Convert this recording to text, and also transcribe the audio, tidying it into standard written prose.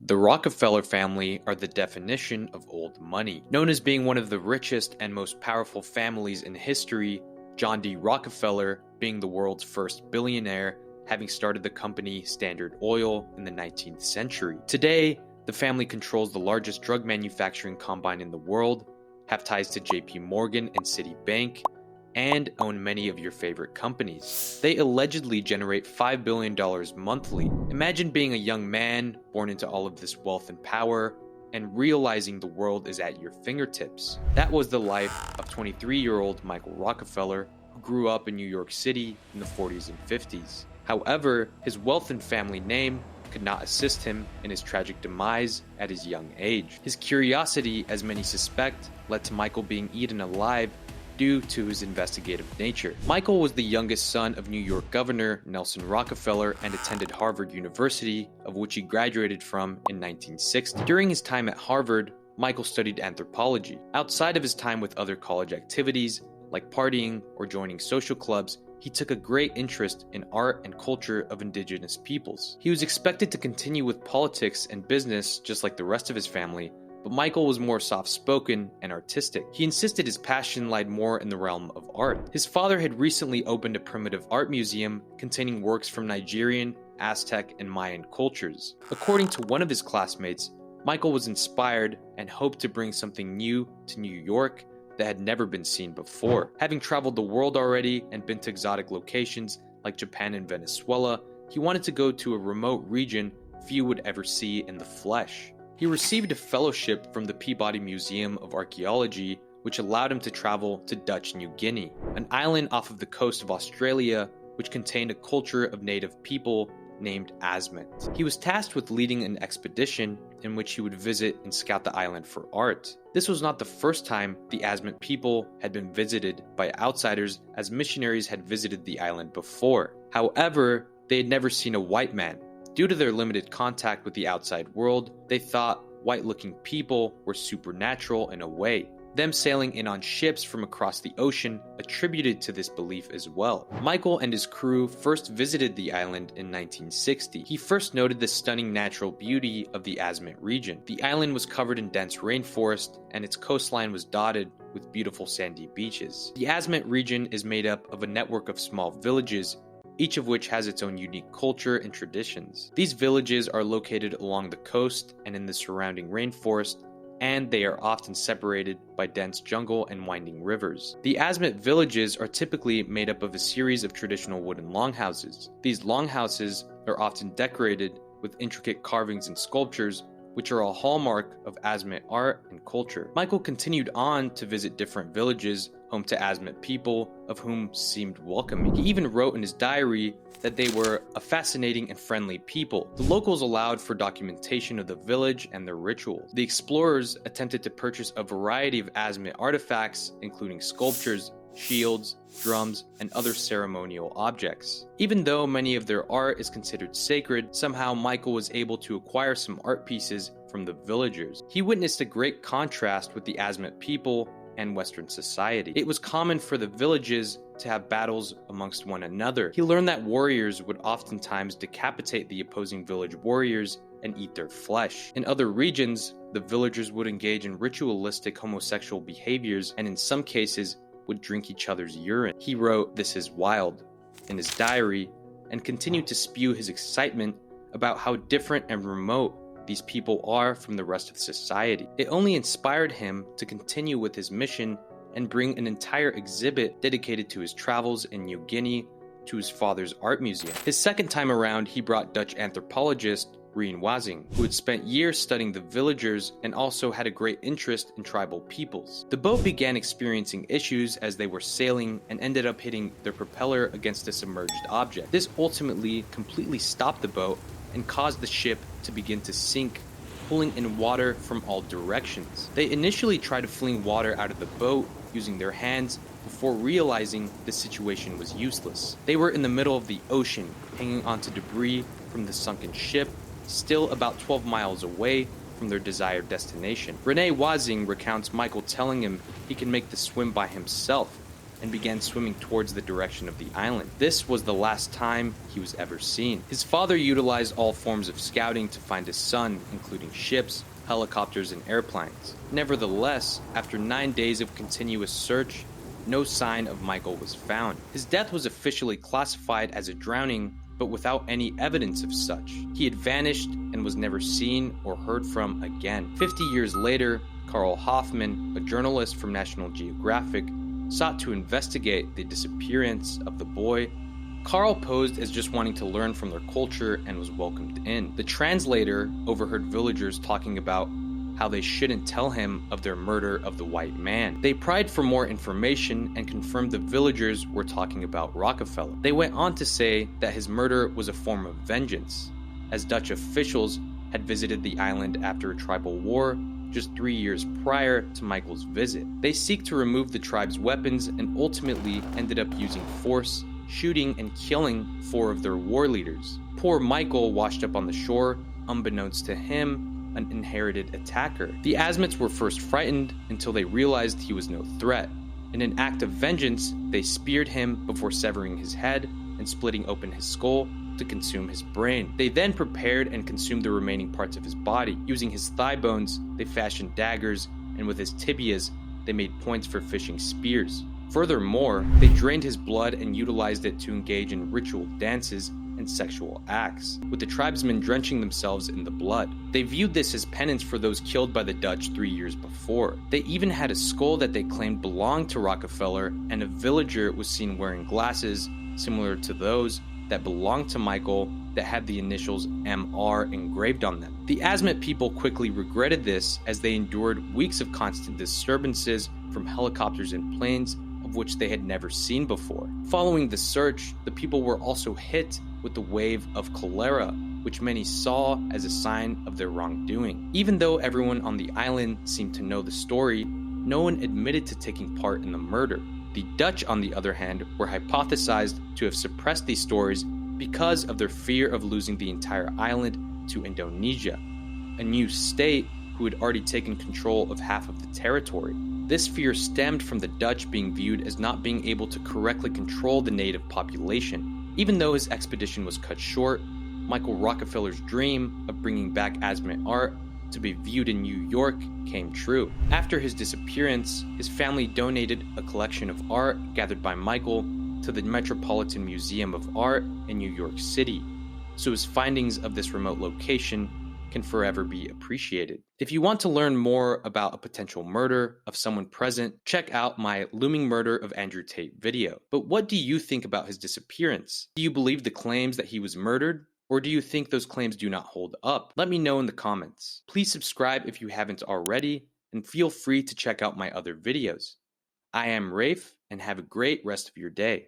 The Rockefeller family are the definition of old money. Known as being one of the richest and most powerful families in history, John D. Rockefeller being the world's first billionaire, having started the company Standard Oil in the 19th century. Today, the family controls the largest drug manufacturing combine in the world, have ties to JP Morgan and Citibank, and own many of your favorite companies. They allegedly generate $5 billion monthly. Imagine being a young man born into all of this wealth and power and realizing the world is at your fingertips. That was the life of 23-year-old Michael Rockefeller, who grew up in New York City in the 40s and 50s. However, his wealth and family name could not assist him in his tragic demise at his young age. His curiosity, as many suspect, led to Michael being eaten alive due to his investigative nature. Michael was the youngest son of New York Governor Nelson Rockefeller and attended Harvard University, of which he graduated from in 1960. During his time at Harvard, Michael studied anthropology. Outside of his time with other college activities, like partying or joining social clubs, he took a great interest in art and culture of indigenous peoples. He was expected to continue with politics and business just like the rest of his family, but Michael was more soft-spoken and artistic. He insisted his passion lied more in the realm of art. His father had recently opened a primitive art museum containing works from Nigerian, Aztec, and Mayan cultures. According to one of his classmates, Michael was inspired and hoped to bring something new to New York that had never been seen before. Having traveled the world already and been to exotic locations like Japan and Venezuela, he wanted to go to a remote region few would ever see in the flesh. He received a fellowship from the Peabody Museum of Archaeology, which allowed him to travel to Dutch New Guinea, an island off of the coast of Australia, which contained a culture of native people named Azimuth. He was tasked with leading an expedition in which he would visit and scout the island for art. This was not the first time the Azimuth people had been visited by outsiders, as missionaries had visited the island before. However, they had never seen a white man. Due to their limited contact with the outside world, they thought white-looking people were supernatural in a way. Them sailing in on ships from across the ocean attributed to this belief as well. Michael and his crew first visited the island in 1960. He first noted the stunning natural beauty of the Azimuth region. The island was covered in dense rainforest, and its coastline was dotted with beautiful sandy beaches. The Azimuth region is made up of a network of small villages, each of which has its own unique culture and traditions. These villages are located along the coast and in the surrounding rainforest, and they are often separated by dense jungle and winding rivers. The Azimuth villages are typically made up of a series of traditional wooden longhouses. These longhouses are often decorated with intricate carvings and sculptures, which are a hallmark of Azimuth art and culture. Michael continued on to visit different villages home to Azimuth people, of whom seemed welcoming. He even wrote in his diary that they were a fascinating and friendly people. The locals allowed for documentation of the village and their rituals. The explorers attempted to purchase a variety of Azimuth artifacts, including sculptures, shields, drums, and other ceremonial objects. Even though many of their art is considered sacred, somehow Michael was able to acquire some art pieces from the villagers. He witnessed a great contrast with the Azimuth people and Western society. It was common for the villages to have battles amongst one another. He learned that warriors would oftentimes decapitate the opposing village warriors and eat their flesh. In other regions, the villagers would engage in ritualistic homosexual behaviors and in some cases would drink each other's urine. He wrote, "This is wild," in his diary, and continued to spew his excitement about how different and remote these people are from the rest of society. It only inspired him to continue with his mission and bring an entire exhibit dedicated to his travels in New Guinea to his father's art museum. His second time around, he brought Dutch anthropologist Rien Wazing, who had spent years studying the villagers and also had a great interest in tribal peoples. The boat began experiencing issues as they were sailing and ended up hitting their propeller against a submerged object. This ultimately completely stopped the boat and caused the ship to begin to sink, pulling in water from all directions. They initially tried to fling water out of the boat using their hands before realizing the situation was useless. They were in the middle of the ocean, hanging onto debris from the sunken ship, still about 12 miles away from their desired destination. Rien Wazing recounts Michael telling him he can make the swim by himself, and began swimming towards the direction of the island. This was the last time he was ever seen. His father utilized all forms of scouting to find his son, including ships, helicopters, and airplanes. Nevertheless, after 9 days of continuous search, no sign of Michael was found. His death was officially classified as a drowning, but without any evidence of such. He had vanished and was never seen or heard from again. 50 years later, Carl Hoffman, a journalist from National Geographic, sought to investigate the disappearance of the boy. Carl posed as just wanting to learn from their culture and was welcomed in. The translator overheard villagers talking about how they shouldn't tell him of their murder of the white man. They pried for more information and confirmed the villagers were talking about Rockefeller. They went on to say that his murder was a form of vengeance, as Dutch officials had visited the island after a tribal war just 3 years prior to Michael's visit. They seek to remove the tribe's weapons and ultimately ended up using force, shooting and killing 4 of their war leaders. Poor Michael washed up on the shore, unbeknownst to him, an inherited attacker. The Azimuths were first frightened until they realized he was no threat. In an act of vengeance, they speared him before severing his head and splitting open his skull to consume his brain. They then prepared and consumed the remaining parts of his body. Using his thigh bones, they fashioned daggers, and with his tibias, they made points for fishing spears. Furthermore, they drained his blood and utilized it to engage in ritual dances and sexual acts, with the tribesmen drenching themselves in the blood. They viewed this as penance for those killed by the Dutch 3 years before. They even had a skull that they claimed belonged to Rockefeller, and a villager was seen wearing glasses similar to those that belonged to Michael that had the initials MR engraved on them. The Azimuth people quickly regretted this as they endured weeks of constant disturbances from helicopters and planes of which they had never seen before. Following the search, the people were also hit with the wave of cholera, which many saw as a sign of their wrongdoing. Even though everyone on the island seemed to know the story, no one admitted to taking part in the murder. The Dutch, on the other hand, were hypothesized to have suppressed these stories because of their fear of losing the entire island to Indonesia, a new state who had already taken control of half of the territory. This fear stemmed from the Dutch being viewed as not being able to correctly control the native population. Even though his expedition was cut short, Michael Rockefeller's dream of bringing back Azimuth art to be viewed in New York came true. After his disappearance, his family donated a collection of art gathered by Michael to the Metropolitan Museum of Art in New York City, so his findings of this remote location can forever be appreciated. If you want to learn more about a potential murder of someone present, check out my Looming Murder of Andrew Tate video. But what do you think about his disappearance? Do you believe the claims that he was murdered? Or do you think those claims do not hold up? Let me know in the comments. Please subscribe if you haven't already, and feel free to check out my other videos. I am Rafe, and have a great rest of your day.